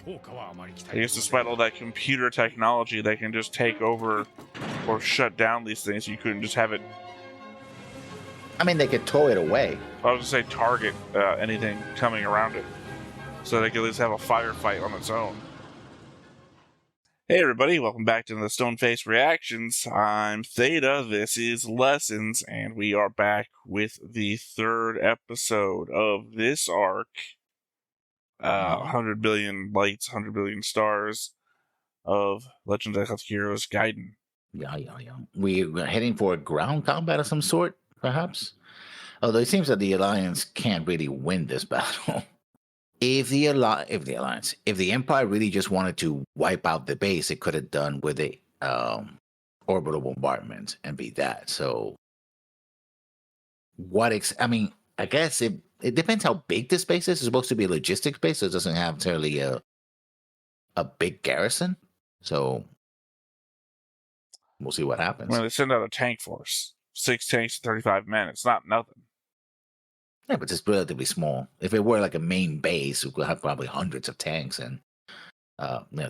I guess despite all that computer technology, they can just take over or shut down these things. You couldn't just have it. I mean, they could tow it away. I was going to say target anything coming around it. So they could at least have a firefight on its own. Hey everybody, welcome back to the Stoneface Reactions. I'm Theta, this is Lessons, and we are back with the third episode of this arc. 100 billion lights, 100 billion stars of Legends of Galactic Heroes Gaiden. Yeah. We're heading for a ground combat of some sort, perhaps? Although it seems that the Alliance can't really win this battle. If the Empire really just wanted to wipe out the base, it could have done with a orbital bombardment and be that. So, I guess it depends how big this base is. It's supposed to be a logistics base, so it doesn't have necessarily a big garrison. So, we'll see what happens. Well, they send out a tank force, 6 tanks and 35 men. It's not nothing. Yeah, but it's relatively small. If it were like a main base, we could have probably hundreds of tanks and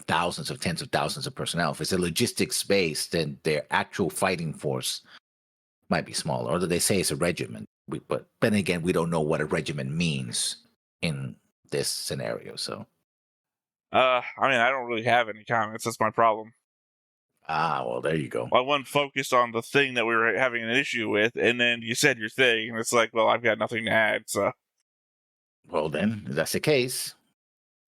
thousands of tens of thousands of personnel. If it's a logistics base, then their actual fighting force might be smaller. Although they say it's a regiment, but then again, we don't know what a regiment means in this scenario. So, I don't really have any comments. That's my problem. Well, there you go. I wasn't focused on the thing that we were having an issue with, and then you said your thing, and it's like, well, I've got nothing to add, so. Well, then, if that's the case,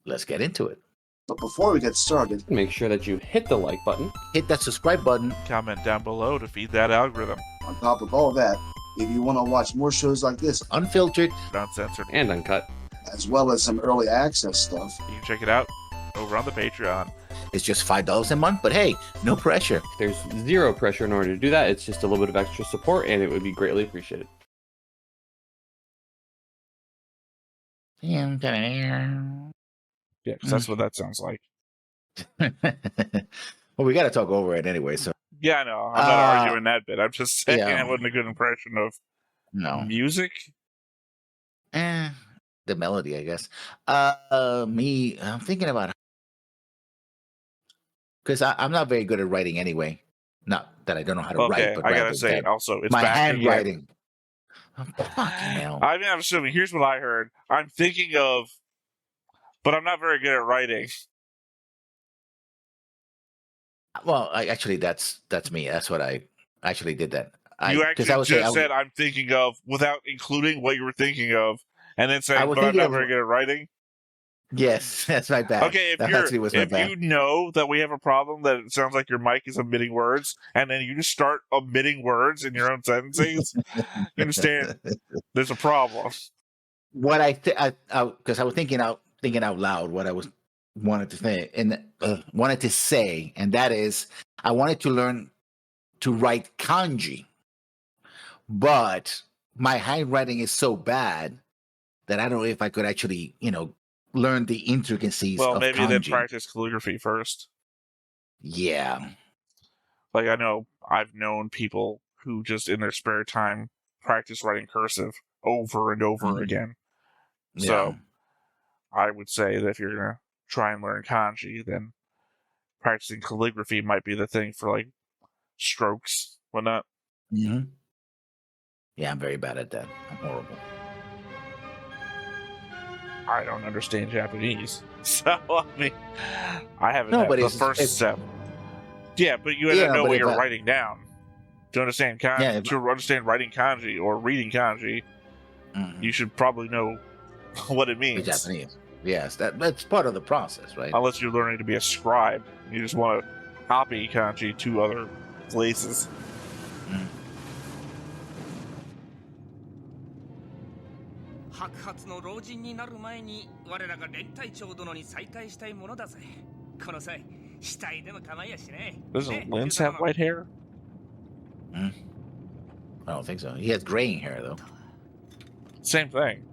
let's get into it. But before we get started, make sure that you hit the like button. Hit that subscribe button. Comment down below to feed that algorithm. On top of all that, if you want to watch more shows like this, unfiltered, uncensored, and uncut, as well as some early access stuff, you can check it out over on the Patreon. It's just $5 a month, but hey, no pressure. There's zero pressure in order to do that. It's just a little bit of extra support, and it would be greatly appreciated. Yeah, because that's what that sounds like. Well, we got to talk over it anyway, so. Yeah, I know. I'm not arguing that bit. I'm just saying yeah. It wasn't a good impression of music. The melody, I guess. I'm thinking about, because I'm not very good at writing anyway. Not that I don't know how to write, but I gotta say also, it's my back handwriting. Oh, fucking hell. I'm assuming. Here's what I heard. I'm thinking of, but I'm not very good at writing. Well, actually, that's me. That's what I actually did. That you actually just said I'm thinking of without including what you were thinking of, and then saying, but I'm not very good at writing. Yes, that's my bad. Okay, if you know that we have a problem that it sounds like your mic is omitting words, and then you just start omitting words in your own sentences, you understand there's a problem. What because I was thinking out loud what I wanted to say, and that is I wanted to learn to write kanji, but my handwriting is so bad that I don't know if I could actually, learn the intricacies of maybe kanji. Then practice calligraphy first. Yeah. Like I know I've known people who just in their spare time practice writing cursive over and over again. Yeah. So I would say that if you're going to try and learn kanji, then practicing calligraphy might be the thing for like strokes, whatnot. Mm-hmm. Yeah, I'm very bad at that. I'm horrible. I don't understand Japanese, so I haven't had the first step. Yeah, but you had to know what you're writing down to understand kanji. Yeah, to understand writing kanji or reading kanji, you should probably know what it means. The Japanese, yes, that's part of the process, right? Unless you're learning to be a scribe, you just want to copy kanji to other places. Mm. 白髪の老人になる前に我らが連隊長殿に再会したいものだぜ。この際、死体でも構いやしね。Doesn't Lance have white hair? I don't think so. He has graying hair though. Same thing.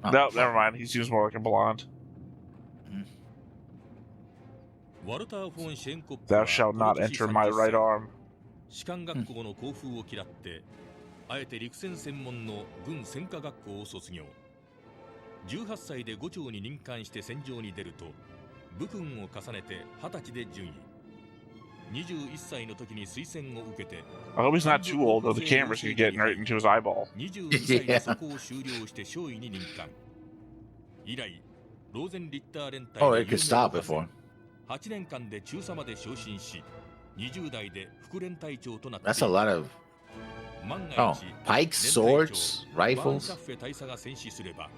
Oh, no, never mind. He seems more like a blonde. Thou shalt not enter my right arm. あえて陸戦専門の軍専科学校を卒業18歳で5丁に任官して戦場に出ると武勲を重ねて20歳で準位21歳の時に推薦を受けて I hope he's not too old though. The cameras could get right into his eyeball. 22歳でそこを修了して少尉に任官以来ローゼンリッター連隊 Oh, it could stop before. 8年間で中佐まで昇進し20代で副連隊長となって That's a lot of. Oh, pikes, swords, rifles. ワンシャッフェ大佐が戦死すれば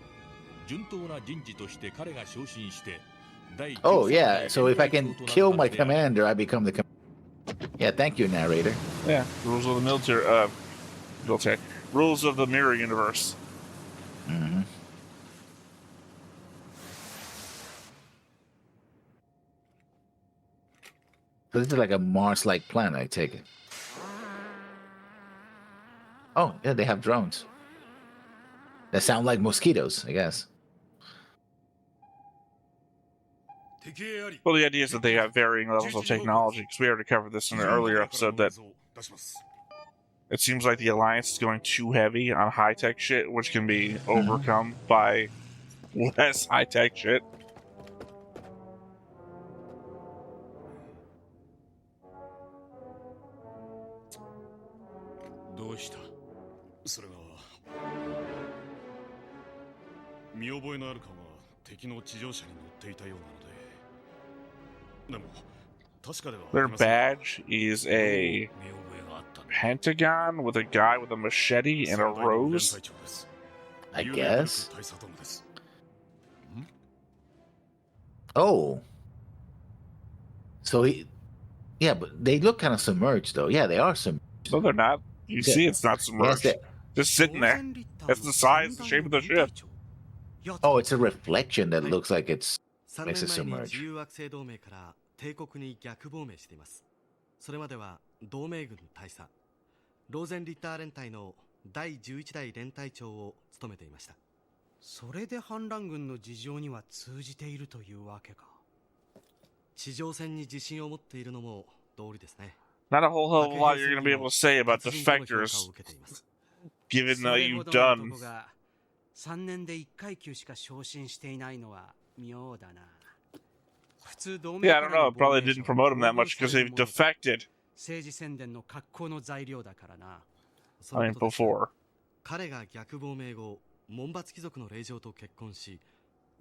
順当な人事として彼が昇進して第 Oh, yeah. So if I can kill my commander, I become the Yeah, thank you, narrator. Yeah, rules of the military. Rules of the mirror universe. Mm-hmm. So this is like a Mars-like planet, I take it. Oh, yeah, they have drones. That sound like mosquitoes, I guess. Well, the idea is that they have varying levels of technology, because we already covered this in an earlier episode, that it seems like the Alliance is going too heavy on high-tech shit, which can be overcome by less high-tech shit. Their badge is a pentagon with a guy with a machete and a rose. I guess. Oh. So he... Yeah, but they look kind of submerged, though. Yeah, they are submerged. No, they're not. You see it's not submerged. Yes, Just sitting there. That's the size, the shape of the ship. Oh, it's a reflection that looks like it's makes it submerged. 帝国に逆亡命しています。それまでは同盟軍大佐ローゼンリッター連隊の第11代連隊長を務めていました。それで反乱軍の事情には通じているというわけか。地上戦に自信を持っているのも道理ですね。 Not a whole hell of a lot you're going to be able to say about defectors, given that you've done. 3年で1階級しか昇進していないのは妙だな。 Yeah, I don't know. It probably didn't promote him that much because they've defected. I mean, before. 彼が逆亡命後、門閥貴族の令嬢と結婚し、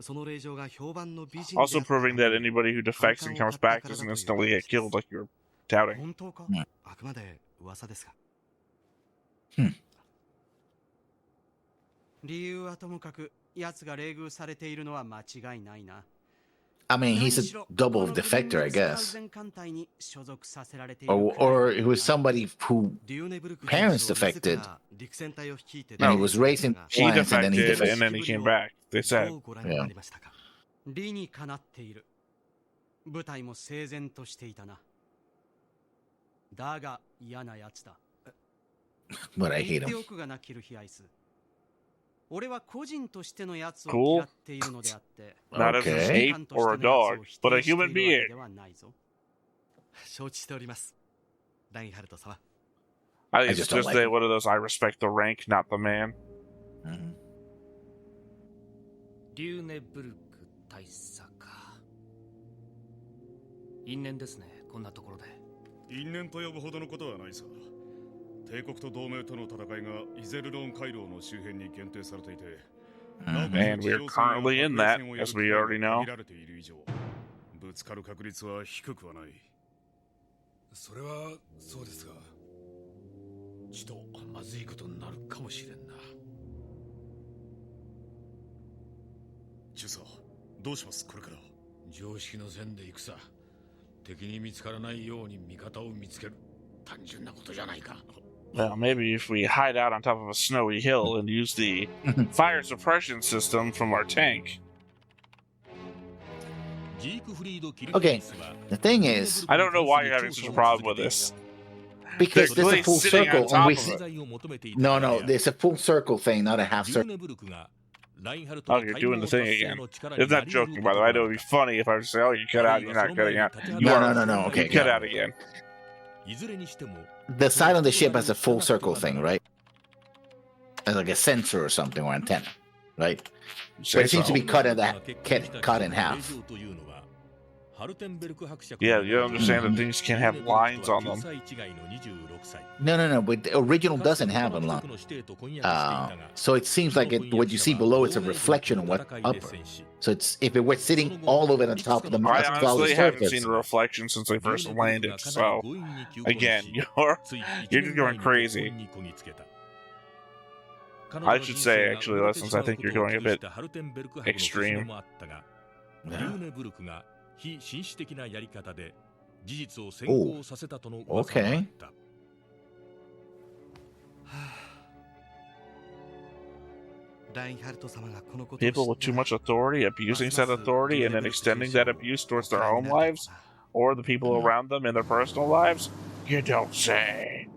その令嬢が評判の美人。 Also proving that anybody who defects and comes back doesn't instantly get killed like you're doubting. 本当か？あくまで噂ですが。理由はともかく、奴が冷遇されているのは間違いないな。 I mean, he's a double defector, I guess. Or it was somebody who parents defected. And he was raised in He Alliance and then he defected defected. and then he came back. They said. Yeah. 理にかなっている。部隊も整然としていたな。だが嫌なやつだ。 But I hate 言って him. おくがな、キルヒアイス。俺は個人としてのやつを嫌っているのであって。Not as an ape or a dog, but a human being. 承知しております。ラインハルト様。 I think it's just one of those I respect the rank, not the man. リューネブルク大佐か。因縁ですね、こんなところで。因縁と呼ぶほどのことはないさ。帝国と同盟との戦いがイゼルロン回廊の周辺に限定されていて、And we're currently in that, as we already know. ぶつかる確率は低くはない。それはそうですが、ちとまずいことになるかもしれんな。中佐、どうしますこれから？常識の線で行くさ。敵に見つからないように味方を見つける。単純なことじゃないか。 Well, maybe if we hide out on top of a snowy hill and use the fire suppression system from our tank. Okay, the thing is... I don't know why you're having such a problem with this. Because there's a full circle. And it. No, there's a full circle thing, not a half circle. Oh, you're doing the thing again. It's not joking, by the way. I know it would be funny if I was to say, oh, you cut out, you're not cutting out. No, okay. You cut out again. The side of the ship has a full circle thing, right? As like a sensor or something, or antenna. right? Say But it seems to so. be cut in half. Yeah, you understand that things can have lines on them. No. But the original doesn't have a line. So it seems like what you see below is a reflection of what's upper. So it's if it were sitting all over the top of the I flawless honestly haven't surface. seen a reflection since they first landed. So again, you're just going crazy. I should say, actually, Lessons, I think you're going a bit extreme. Oh, okay. People with too much authority abusing said authority and then extending that abuse towards their home lives or the people around them in their personal lives? You don't say.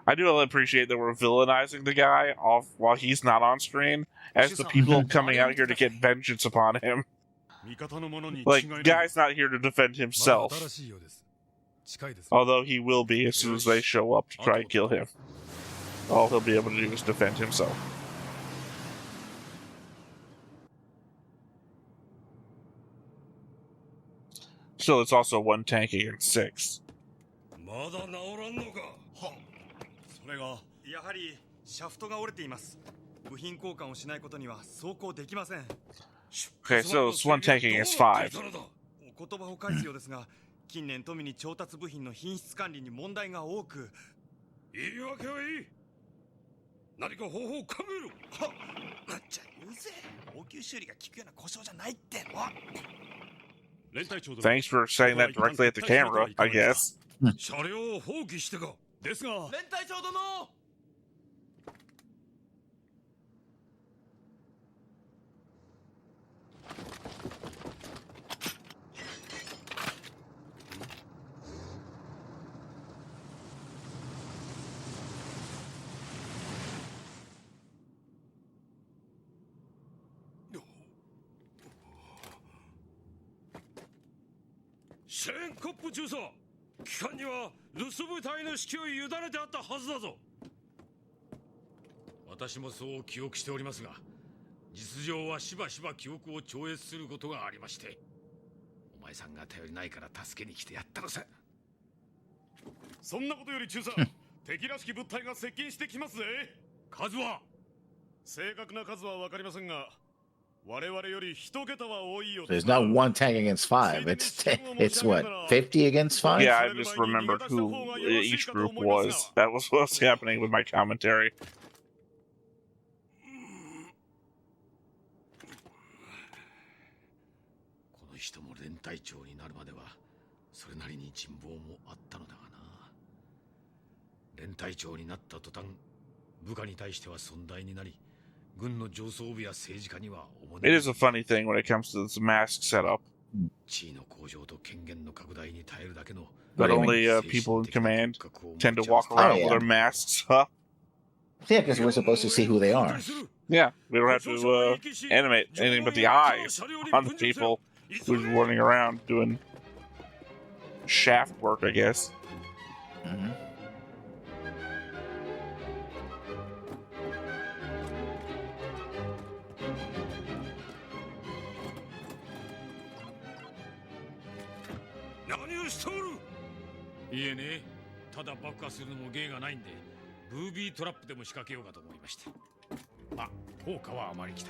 I do appreciate that we're villainizing the guy off while he's not on screen as the people coming out here to get vengeance upon him. Like, guy's not here to defend himself. Although he will be as soon as they show up to try and kill him. All he'll be able to do is defend himself. Still, it's also one tank against 6. それがやはりシャフトが折れています。部品交換をしないことには走行できません。 Okay, so it's one tank against 5. お言葉を返すようですが、近年富に調達部品の品質管理に問題が多く。言い訳はいい。何か方法を考えろ。はっ。じゃあ言うぜ。応急修理が効くような故障じゃないっての。 Thanks for saying that directly at the camera, I guess. 車両を放棄してか。ですが、連隊長殿。シェーンコップ中佐。 機関には留守部隊の指揮を委ねてあったはずだぞ。私もそう記憶しておりますが、実情はしばしば記憶を超越することがありまして、お前さんが頼りないから助けに来てやったのさ。そんなことより中佐、敵らしき物体が接近してきますぜ。数は正確な数はわかりませんが。 There's not one tank against 5. It's what, 50 against 5? Yeah, I just remembered who each group was. That was what's happening with my commentary. It is a funny thing when it comes to this mask setup. That only people in command tend to walk around with their masks up. Yeah, because we're supposed to see who they are. Yeah, we don't have to animate anything but the eyes on the people who's running around doing shaft work, I guess. Mm-hmm.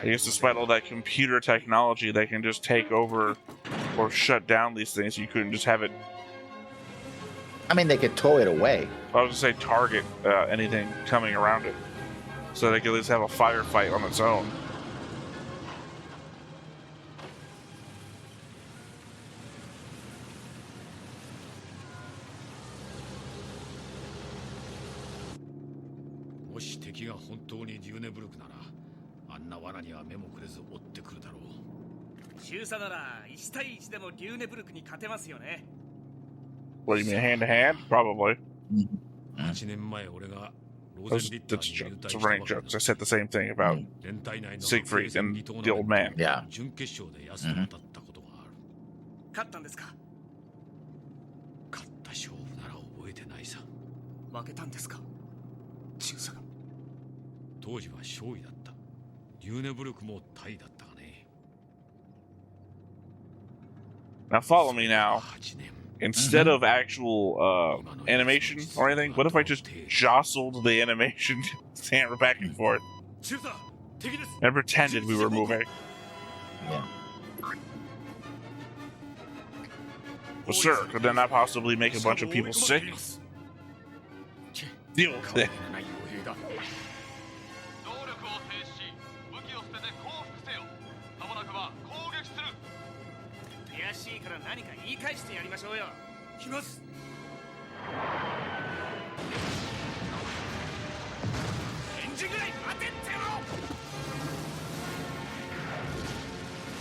I guess despite all that computer technology, they can just take over or shut down these things. You couldn't just have it. I mean, they could tow it away. I was going to say target anything coming around it, so they could at least have a firefight on its own. What do you mean, hand to hand? Probably. That's a running joke. I said the same thing about Siegfried and the old man. Yeah. 中佐が当時は少尉だった。リューネブルクもタイだったがね。 Now follow me now. Instead of actual animation or anything, what if I just jostled the animation camera back and forth and pretended we were moving? Yeah. Well, sir, could that not possibly make a bunch of people sick? Deal with it.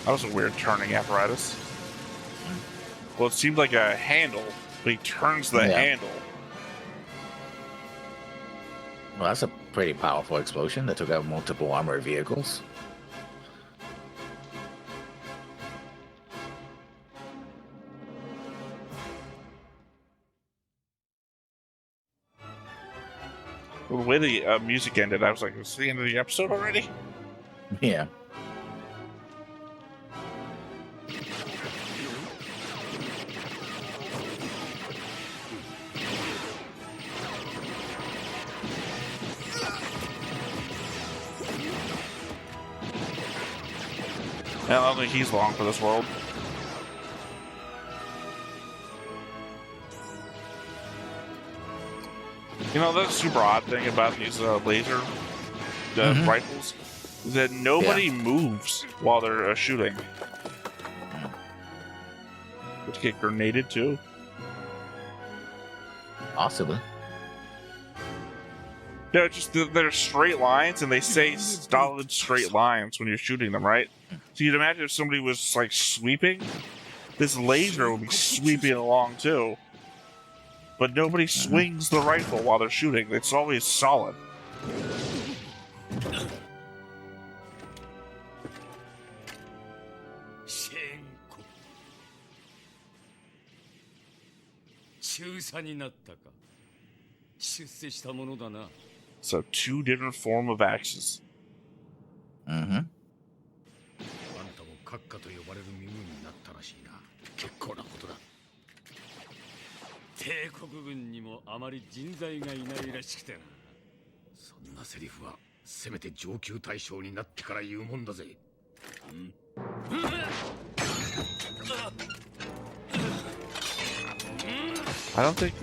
That was a weird turning apparatus. Well, it seemed like a handle, but he turns the handle. Well, that's a pretty powerful explosion that took out multiple armored vehicles. Well, the way the music ended, I was like, is the end of the episode already? Yeah. I don't think he's long for this world. You know, that's a super odd thing about these laser rifles is that nobody moves while they're shooting. Which get grenaded too. Possibly. No, just they're straight lines, and they say solid straight lines when you're shooting them, right? So you'd imagine if somebody was like sweeping, this laser would be sweeping along too. But nobody swings the rifle while they're shooting. It's always solid. So 2 different form of axes. Mm-hmm. 閣下と呼ばれる身分になったらしいな。結構なことだ。帝国軍にもあまり人材がいないらしくてな。そんなセリフはせめて上級大将になってから言うもんだぜ。I don't think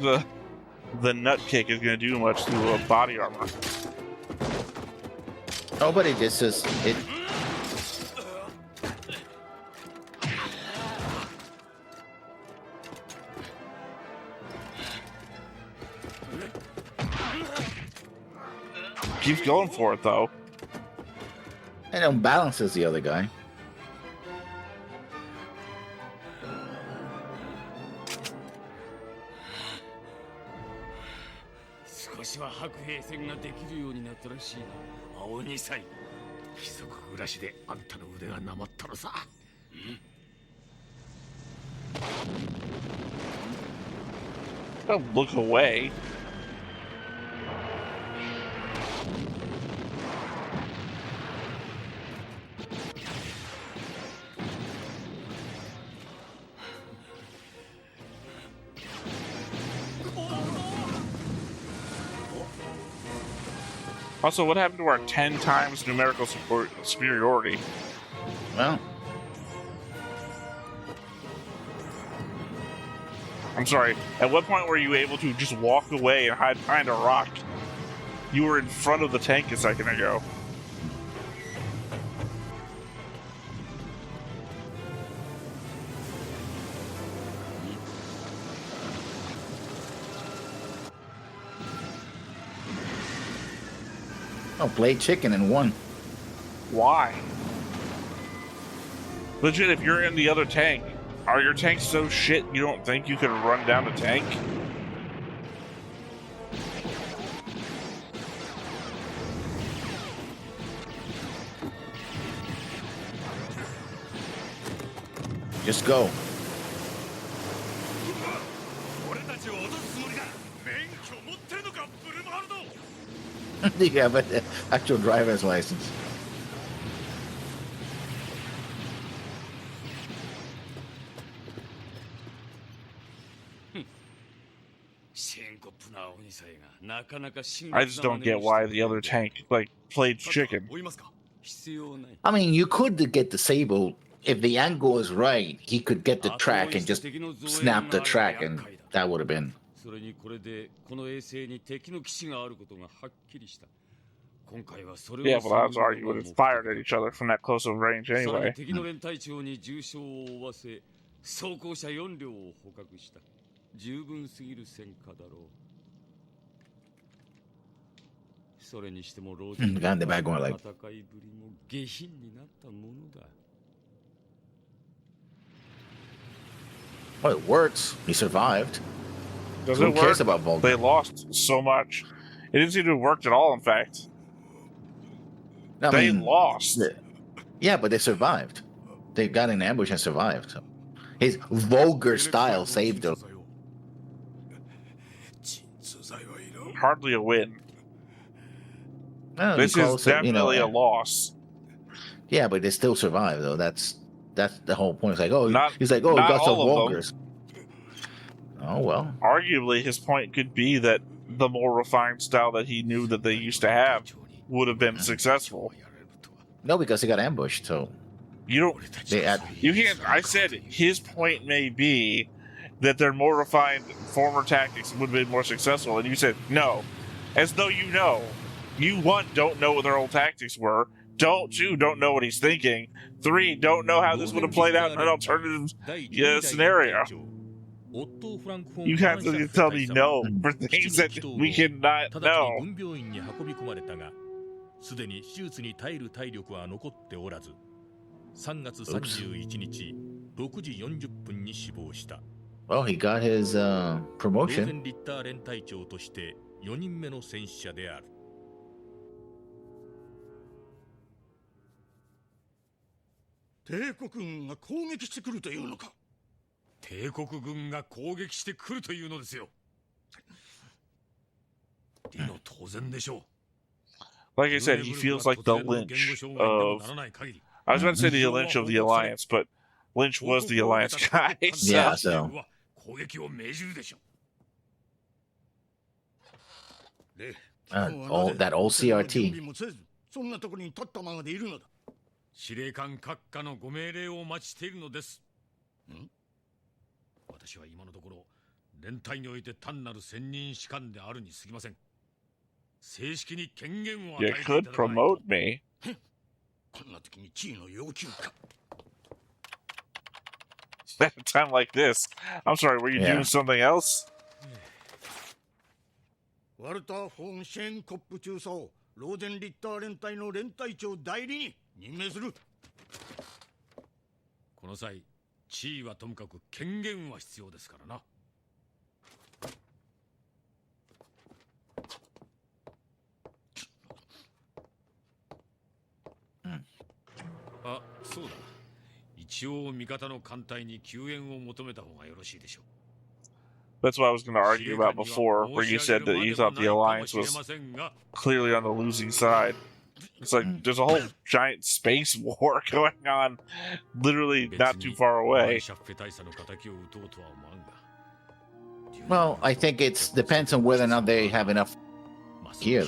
the nut kick is going to do much to body armor. Oh, but it just says it. Keeps going for it though. And it balances the other guy. Don't look away. Also, what happened to our 10 times numerical superiority? Well, I'm sorry, at what point were you able to just walk away and hide behind a rock? You were in front of the tank a second ago. oh, played chicken and won. Why? Legit, if you're in the other tank, are your tanks so shit you don't think you can run down a tank? Just go. Do you have an actual driver's license? I just don't get why the other tank like played chicken. I mean, you could get disabled if the angle is right. He could get the track and just snap the track, and that would have been. Yeah, well, odds are you would have fired at each other from that close of range anyway. The guy in the back going like, well, it works. He survived. Does Who it cares work? about Volga? They lost so much. It didn't seem to have worked at all, in fact. They lost. Yeah, but they survived. They got in ambush and survived. So. His vulgar style saved them. Hardly a win. No, This is definitely a loss. Yeah, but they still survive though. That's the whole point. It's like, oh, he's like, oh, he not got some all of them. vulgars. Oh well. Arguably, his point could be that the more refined style that he knew that they used to have would have been successful. No, because he got ambushed. So you can't. I said his point may be that their more refined former tactics would have been more successful, and you said no, as though you know. You, one, don't know what their old tactics were. Two, don't know what he's thinking. Three, don't know how this would have played out in an alternative scenario. You have to tell me no for things that we cannot know. すでに手術に耐える体力は残っておらず、3月31日6時40分に死亡した。Well, he got his promotion. ローゼンリッター連隊長として4人目の戦死者である。帝国軍が攻撃してくるというのか。帝国軍が攻撃してくるというのですよ。理の当然でしょう。 Like I said, he feels like the Lynch of... I was about to say the Lynch of the Alliance, but Lynch was the Alliance guy. So. Yeah, so... that old CRT. 司令官閣下のご命令をお待ちしているのです。私は今のところ連隊において単なる専任士官であるに過ぎません。正式に権限を与えていただかないと。 You could promote me. こんな時に地位の要求か。 At a time like this, I'm sorry, were you doing something else? ワルター・フォン・シェーンコップ中佐をローゼンリッター連隊の連隊長代理に任命する。この際、地位はともかく権限は必要ですからな。あ、そうだ。一応味方の艦隊に救援を求めた方がよろしいでしょう。 That's what I was going to argue about before, where you said that you thought the Alliance was clearly on the losing side. It's like there's a whole giant space war going on, literally not too far away. Well, I think it depends on whether or not they have enough gear.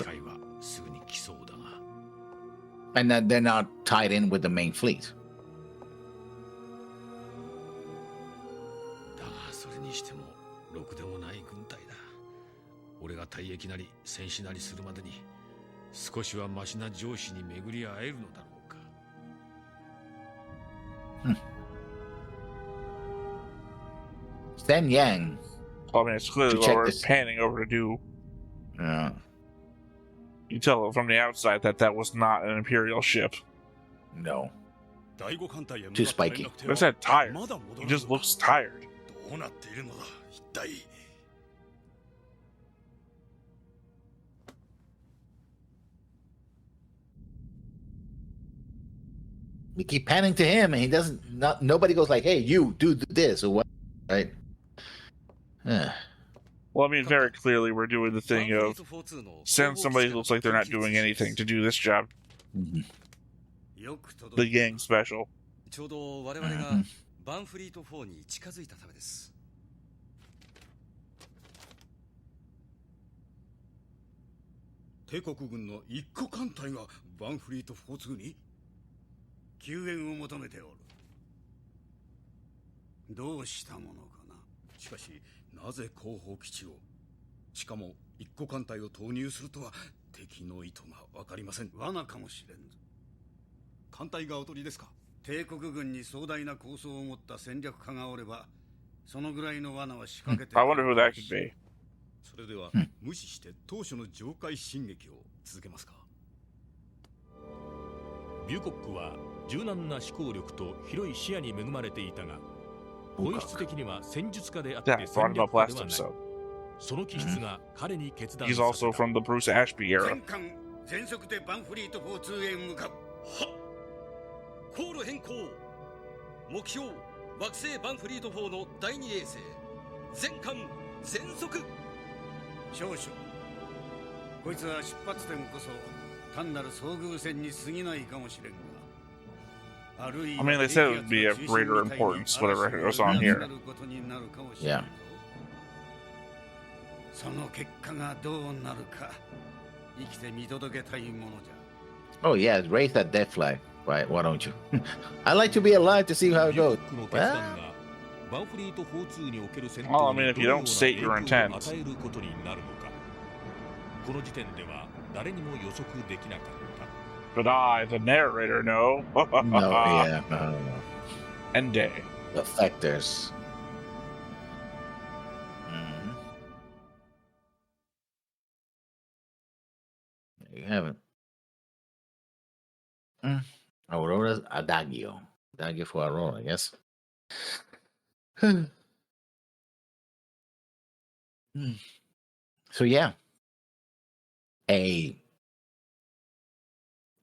And that they're not tied in with the main fleet. Sen Yang. I mean, it's clearly what we're panning over to do. Yeah. You tell from the outside that that was not an Imperial ship. No. Too spiky. What's that tired? He just looks tired. We keep panning to him, and he doesn't. Nobody goes like, "Hey, you do this or what?" Right? Well, I mean, very clearly we're doing the thing of send somebody who looks like they're not doing anything to do this job. The gang special. ちょうど我々がバンフリート4に近づいたためです。帝国軍の一個艦隊がバンフリート4-2に救援を求めておる。どうしたものかな。しかしなぜ後方基地を、しかも一個艦隊を投入するとは敵の意図が分かりません。罠かもしれんぞ。艦隊がおとりですか。帝国軍に壮大な構想を持った戦略家がおれば、そのぐらいの罠は仕掛けて。 I wonder who that could be. それでは無視して当初の上海進撃を続けますか。ビューコックは柔軟な思考力と広い視野に恵まれていたが、本質的には戦術家であって Yeah, 戦 brought 略 up 家で last はない。 episode. その気質が彼に決断 He's させ also た。 from the Bruce Ashby era. 全艦全速でバンフリート4-2へ向かう。はっ。航路変更。目標惑星バンフリート4の第2衛星。全艦全速。少々。こいつは出発点こそ単なる遭遇戦に過ぎないかもしれんが。I mean, they said it would be of greater importance, whatever goes on here. Yeah. その結果がどうなるか生きて見届けたいものじゃ。 Oh yeah, raise that death flag. Right? Why don't you? I like to be alive to see how it goes. ビューコックの決断がバンフリート4-2における戦 Well, I 闘 mean, に if ど you のよ don't うな state 影 your 響を intent. 与えることになるのか。この時点では誰にも予測できなかった。 But I, the narrator, know. No, yeah, no. And day. The factors. You haven't. Aurora's Adagio. Adagio for Aurora, I guess. So yeah, a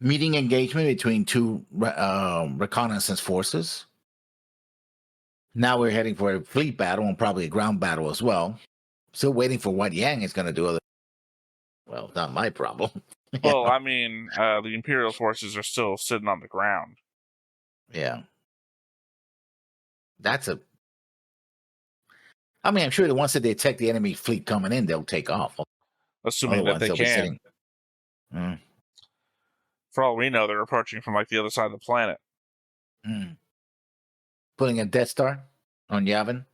meeting engagement between two reconnaissance forces. Now we're heading for a fleet battle and probably a ground battle as well. Still waiting for what Yang is going to do. Well, not my problem. Well, I mean, the Imperial forces are still sitting on the ground. Yeah. That's a... I mean, I'm sure that once they detect the enemy fleet coming in, they'll take off. Assuming that they Otherwise, they'll be can. sitting- Mm, For all we know, they're approaching from like the other side of the planet. mm. Putting a Death Star on Yavin.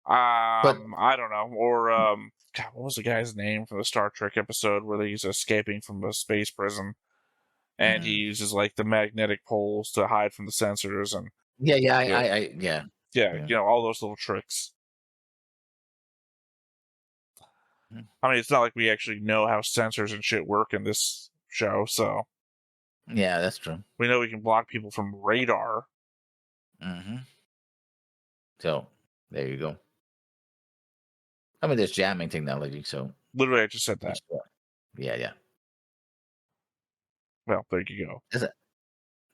I don't know. Or God, what was the guy's name from the Star Trek episode where he's escaping from a space prison, and he uses like the magnetic poles to hide from the sensors, and Yeah, yeah, Yeah. you know, all those little tricks. Hmm. I mean, it's not like we actually know how sensors and shit work in this show, so Yeah, that's true. we know we can block people from radar. Mm-hmm. So there you go. I mean, there's jamming technology, so Literally, I just said that. yeah. Well, there you go.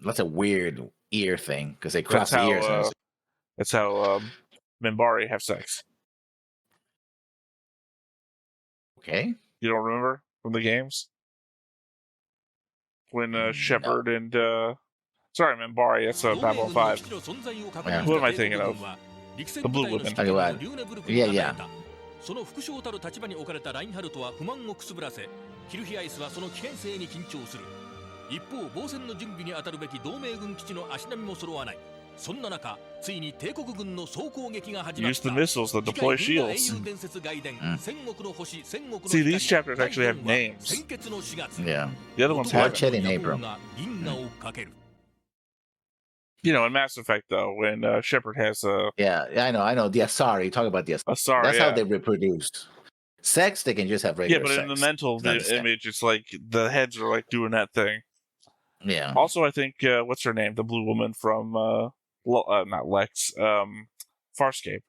That's a weird ear thing because they cross That's the how, ears. And That's how Minbari have sex. okay. You don't remember from the games? When Shepard and sorry, Minbari, that's Babylon 5. Who am I thinking of? The Blue Women. Okay, well, yeah. その副将たる立場に置かれたラインハルトは不満をくすぶらせ、キルヒアイスはその危険性に緊張する。一方、防戦の準備に当たるべき同盟軍基地の足並みも揃わない。そんな中、ついに帝国軍の総攻撃が始まった。 Use the missiles that deploy shields. 英雄伝説外伝、戦国の星、戦国の See, these chapters actually have names. 戦決の4月。 Yeah. The other ones haven't. Bloodshed in April. 銀河をかける。 You know, in Mass Effect, though, when Shepard has Yeah, I know. The Asari. Talk about the Asari. Asari, That's yeah. how they reproduce. Sex, they can just have Yeah, regular but sex. in the mental It's not the same. image, it's like the heads are like doing that thing. Yeah. Also, I think what's her name, the blue woman from not Lex, Farscape.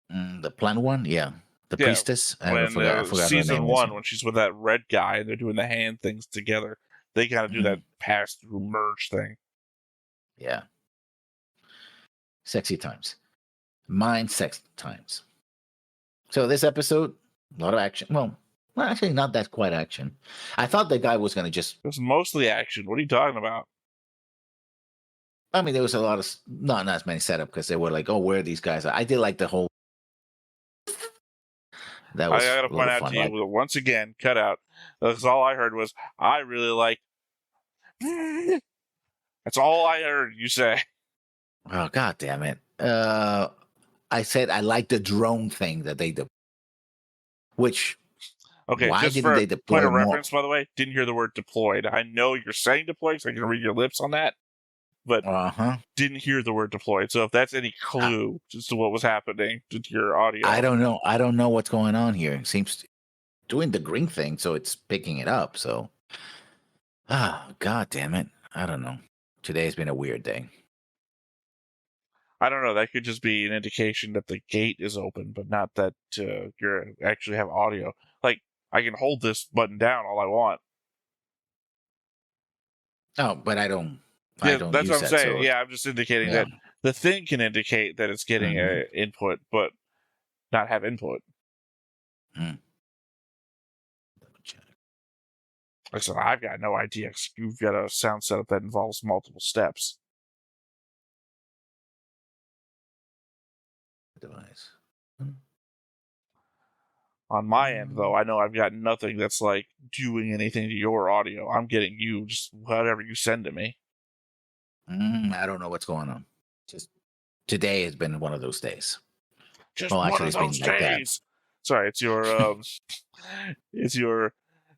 The plan one, yeah. The Yeah, priestess. I When forgot her season name. 1, when she's with that red guy and they're doing the hand things together, they kind of do that pass through merge thing. Yeah. Sexy times. Mind sex times. So this episode, a lot of action. Well, actually, not that quite action. I thought the guy was going to just. It was mostly action. What are you talking about? I mean, there was a lot of not as many setup because they were like, "Oh, where are these guys?" I did like the whole. That was. I got to point out fun, to you once again, cut out. Because all I heard was, "I really like." That's all I heard you say. Oh, God damn it! I said I like the drone thing that they did. Which. Okay, why just didn't for they deploy point of more? reference, by the way, didn't hear the word deployed. I know you're saying deployed, so I can read your lips on that, but didn't hear the word deployed. So if that's any clue as to what was happening to your audio, I don't know. I don't know what's going on here. It seems doing the green thing, so it's picking it up. So, God damn it! I don't know. Today's been a weird day. I don't know. That could just be an indication that the gate is open, but not that you actually have audio. Like, I can hold this button down all I want. Oh, but I don't. Yeah, I don't that's use what I'm saying. So, yeah, I'm just indicating that the thing can indicate that it's getting input, but not have input. Listen, I've got no idea. You've got a sound setup that involves multiple steps. Device. On my end, though, I know I've got nothing that's like doing anything to your audio. I'm getting you just whatever you send to me. I don't know what's going on. Just today has been one of those days. Just one of those days. Sorry, it's your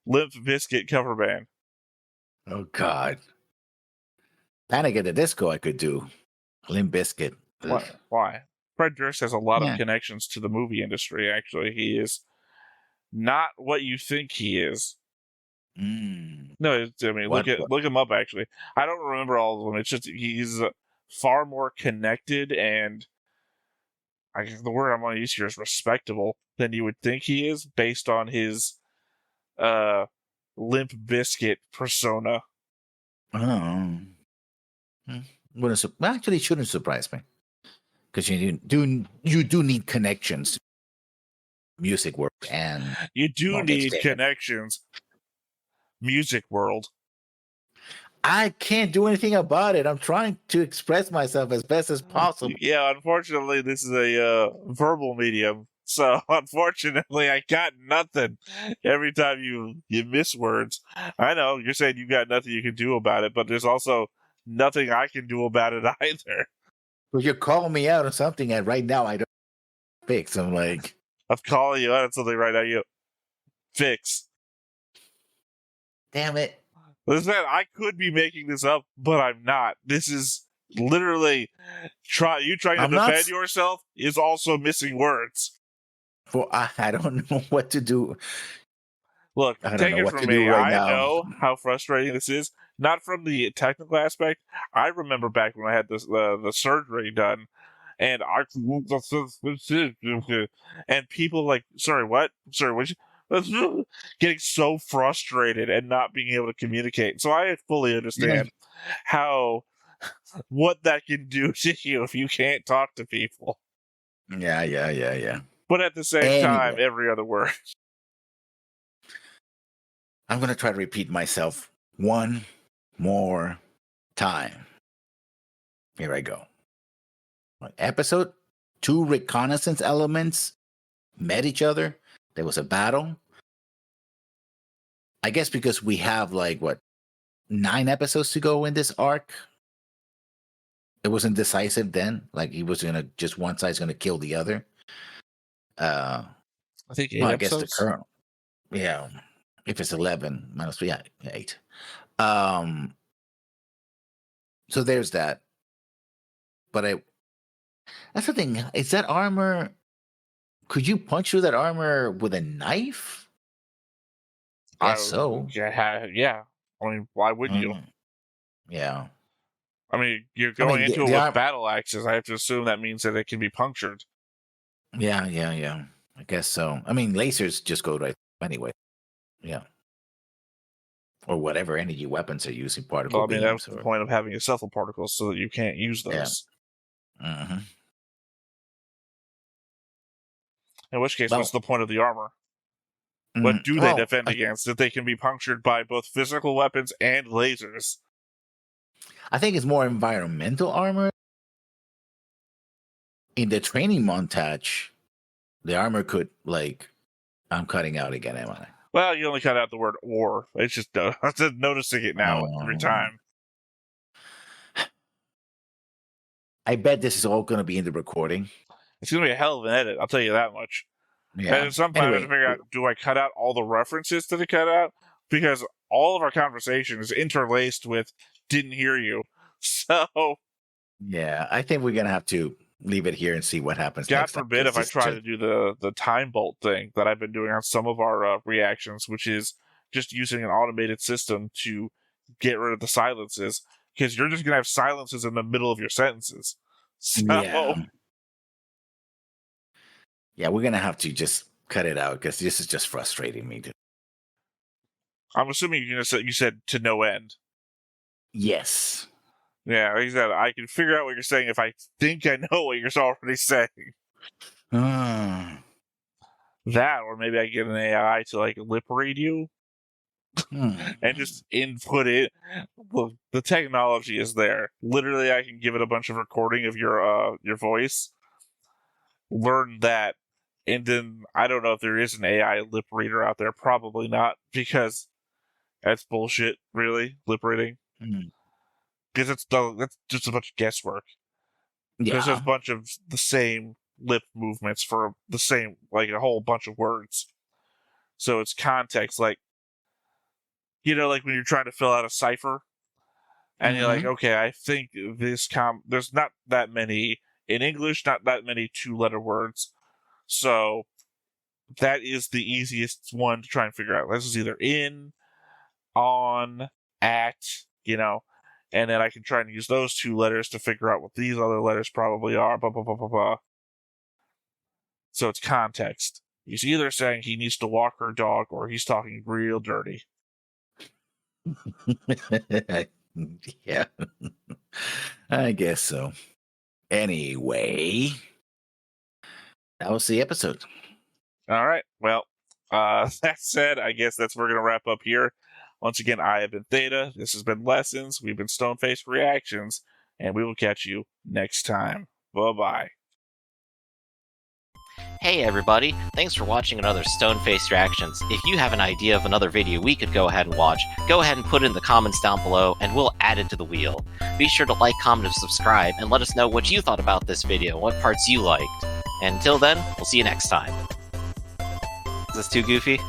Limp Bizkit cover band. Oh God! Panic at the Disco. I could do Limp Bizkit. Why? Fred Durst has a lot of connections to the movie industry. Actually, he is not what you think he is. No, I mean, look him up. Actually, I don't remember all of them. It's just he's far more connected and the word I'm going to use here is respectable than you would think he is based on his Limp Bizkit persona. Actually, it shouldn't surprise me because you do need connections, music world, and you do need connections, music world. I can't do anything about it. I'm trying to express myself as best as possible. Yeah, unfortunately, this is a verbal medium. So, unfortunately, I got nothing every time you miss words. I know, you're saying you got nothing you can do about it, but there's also nothing I can do about it either. Well, you're calling me out on something, and right now I don't fix. I'm like... I'm calling you out on something right now you fix. Damn it. Listen, I could be making this up, but I'm not. This is literally trying to defend yourself is also missing words. Well, I don't know what to do. Look, take it from me. I know how frustrating this is. Not from the technical aspect. I remember back when I had this the surgery done, and people like, sorry, what? Sorry, what? Getting so frustrated and not being able to communicate. So I fully understand what that can do to you if you can't talk to people. Yeah. But at the same time, every other word. I'm going to try to repeat myself one more time. Here I go. Episode 2 reconnaissance elements met each other. There was a battle. I guess because we have 9 episodes to go in this arc. It wasn't decisive then. Like he was gonna just one side's gonna kill the other. I think 8 episodes. I guess the current. Yeah. If it's 11 minus 3, 8. So there's that. But that's the thing. Is that armor? Could you punch through that armor with a knife? I guess so. Yeah. I mean, why wouldn't you? Yeah. I mean, you're going into it with battle axes. I have to assume that means that it can be punctured. Yeah. I guess so. I mean, lasers just go right anyway. Yeah. Or whatever energy weapons are using particle beams. That's the point of having cephalparticles particles so that you can't use those. Yeah. In which case, Well- what's the point of the armor? What do they Well, defend against? That they can be punctured by both physical weapons and lasers. I think it's more environmental armor. In the training montage, the armor could, like, I'm cutting out again, am I? Well, you only cut out the word "or." It's just I'm just noticing it now every time. I bet this is all going to be in the recording. It's gonna be a hell of an edit. I'll tell you that much. Yeah. And at some point, I have to figure out: do I cut out all the references to the cutout? Because all of our conversation is interlaced with "didn't hear you." So, Yeah, I think we're going to have to leave it here and see what happens. God next time, forbid 'cause if I this try just- to do the time bolt thing that I've been doing on some of our reactions, which is just using an automated system to get rid of the silences, because you're just gonna have silences in the middle of your sentences. So, Yeah, we're going to have to just cut it out because this is just frustrating me. I'm assuming you said to no end. Yes. Yeah, like I said, I can figure out what you're saying if I think I know what you're already saying. Hmm. That, or maybe I get an AI to like lip read you and just input it. Look, the technology is there. Literally, I can give it a bunch of recording of your voice, learn that, and then I don't know if there is an AI lip reader out there. Probably not, because that's bullshit. Really, lip reading. Because that's just a bunch of guesswork. Because there's a bunch of the same lip movements for the same, like a whole bunch of words. So it's context, like, like when you're trying to fill out a cipher, and you're like, okay, I think there's not that many in English, not that many 2-letter words. So that is the easiest one to try and figure out. This is either in, on, at, and then I can try and use those 2 letters to figure out what these other letters probably are, blah, blah, blah, blah, blah. So it's context. He's either saying he needs to walk her dog, or he's talking real dirty. Yeah. I guess so. Anyway, that was the episode. All right. Well, that said, I guess we're going to wrap up here. Once again, I have been Theta. This has been Lessons. We've been Stoneface Reactions, and we will catch you next time. Bye-bye. Hey everybody, thanks for watching another Stoneface Reactions. If you have an idea of another video we could go ahead and watch, go ahead and put it in the comments down below and we'll add it to the wheel. Be sure to like, comment, and subscribe, and let us know what you thought about this video, what parts you liked. And until then, we'll see you next time. Is this too goofy?